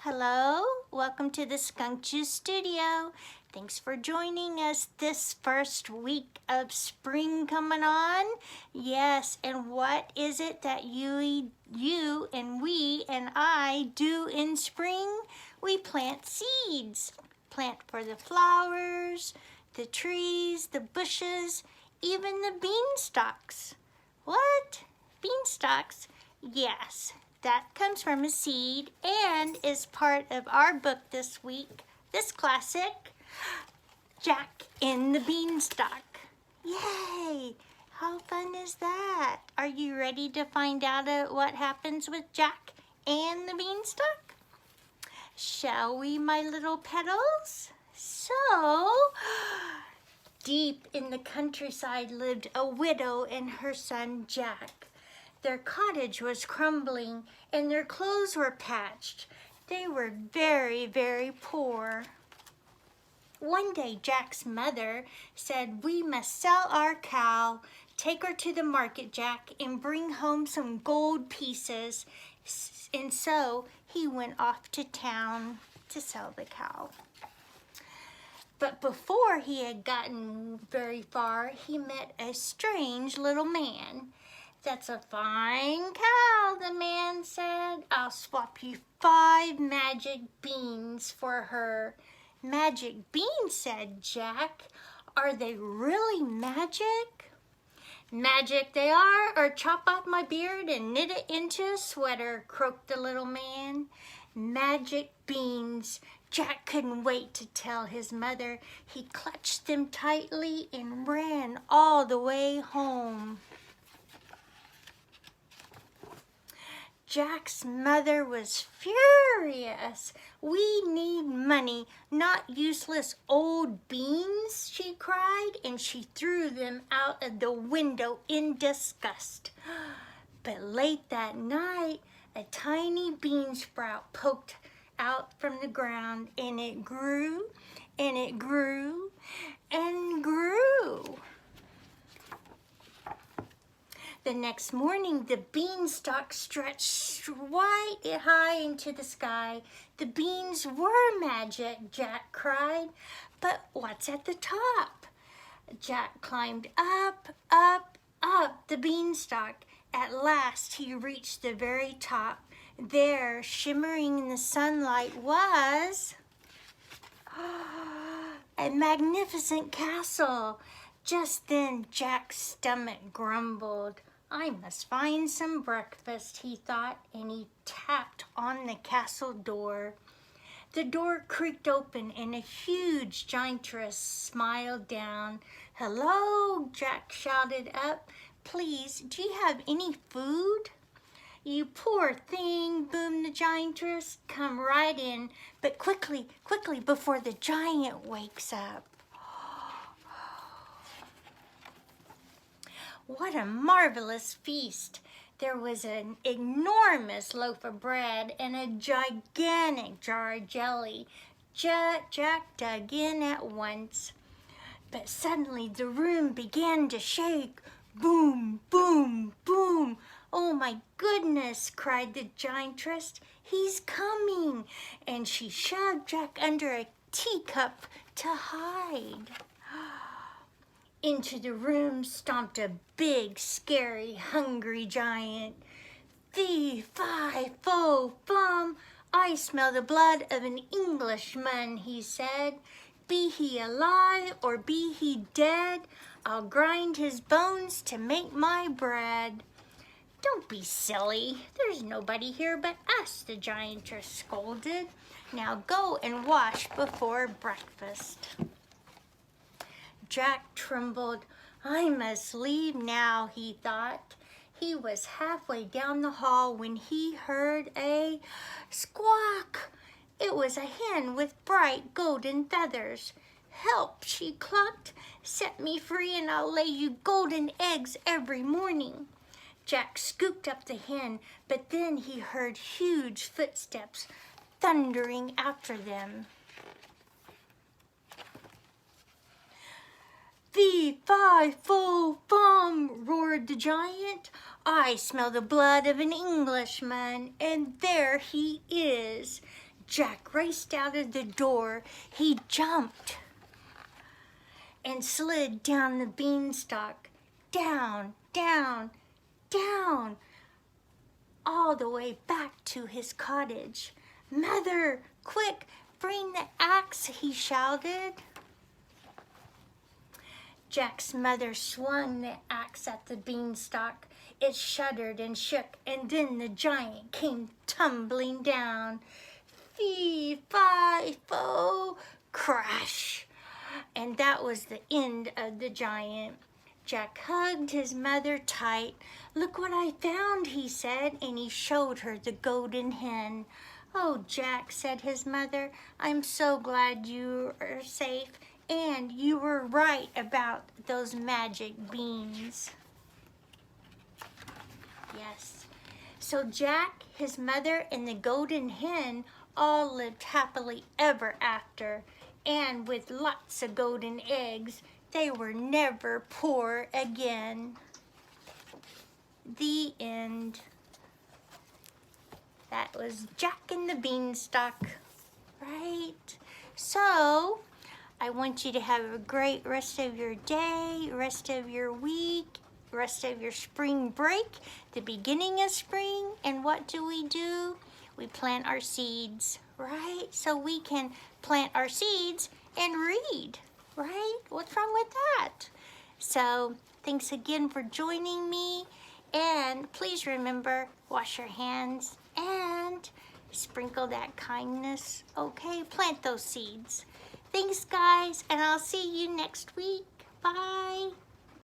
Hello, welcome to the Skunk Juice Studio. Thanks for joining us this first week of spring coming on. Yes, and what is it that you and we and I do in spring? We plant seeds. Plant for the flowers, the trees, the bushes, even the beanstalks. What? Beanstalks? Yes. That comes from a seed and is part of our book this week, this classic, Jack and the Beanstalk. Yay! How fun is that? Are you ready to find out what happens with Jack and the Beanstalk? Shall we, my little petals? So, deep in the countryside lived a widow and her son Jack. Their cottage was crumbling and their clothes were patched. They were very, very poor. One day, Jack's mother said, "We must sell our cow. Take her to the market, Jack, and bring home some gold pieces." And so he went off to town to sell the cow. But before he had gotten very far, he met a strange little man. "That's a fine cow," the man said. "I'll swap you 5 magic beans for her." "Magic beans," said Jack. "Are they really magic?" "Magic they are, or chop off my beard and knit it into a sweater," croaked the little man. Magic beans. Jack couldn't wait to tell his mother. He clutched them tightly and ran all the way home. Jack's mother was furious. "We need money, not useless old beans," she cried, and she threw them out of the window in disgust. But late that night, a tiny bean sprout poked out from the ground, and it grew, and it grew, and grew. The next morning, the beanstalk stretched wide high into the sky. "The beans were magic," Jack cried. "But what's at the top?" Jack climbed up, up, up the beanstalk. At last, he reached the very top. There, shimmering in the sunlight, was a magnificent castle. Just then, Jack's stomach grumbled. "I must find some breakfast," he thought, and he tapped on the castle door. The door creaked open and a huge giantess smiled down. "Hello," Jack shouted up. "Please, do you have any food?" "You poor thing," boomed the giantess. "Come right in, but quickly, quickly, before the giant wakes up." What a marvelous feast! There was an enormous loaf of bread and a gigantic jar of jelly. Jack dug in at once. But suddenly the room began to shake. Boom, boom, boom. "Oh my goodness," cried the giantess. "He's coming!" And she shoved Jack under a teacup to hide. Into the room stomped a big, scary, hungry giant. "Fee, fi, fo, fum, I smell the blood of an Englishman," he said. "Be he alive or be he dead, I'll grind his bones to make my bread." "Don't be silly. There's nobody here but us," the giantess scolded. "Now go and wash before breakfast." Jack trembled. "I must leave now," he thought. He was halfway down the hall when he heard a squawk. It was a hen with bright golden feathers. "Help," she clucked. "Set me free and I'll lay you golden eggs every morning." Jack scooped up the hen, but then he heard huge footsteps thundering after them. "Fee, fi, fo, fum," roared the giant. "I smell the blood of an Englishman, and there he is." Jack raced out of the door. He jumped and slid down the beanstalk. Down, down, down, all the way back to his cottage. "Mother, quick, bring the axe," he shouted. Jack's mother swung the axe at the beanstalk. It shuddered and shook, and then the giant came tumbling down. Fee, fi, fo, crash! And that was the end of the giant. Jack hugged his mother tight. "Look what I found," he said, and he showed her the golden hen. "Oh, Jack," said his mother, "I'm so glad you are safe, and you were right about those magic beans." Yes. So Jack, his mother, and the golden hen all lived happily ever after, and with lots of golden eggs. They were never poor again. The end. That was Jack and the Beanstalk, right? So, I want you to have a great rest of your day, rest of your week, rest of your spring break, the beginning of spring. And what do? We plant our seeds, right? So we can plant our seeds and read, right? What's wrong with that? So thanks again for joining me. And please remember, wash your hands and sprinkle that kindness. Okay, plant those seeds. Thanks, guys, and I'll see you next week. Bye.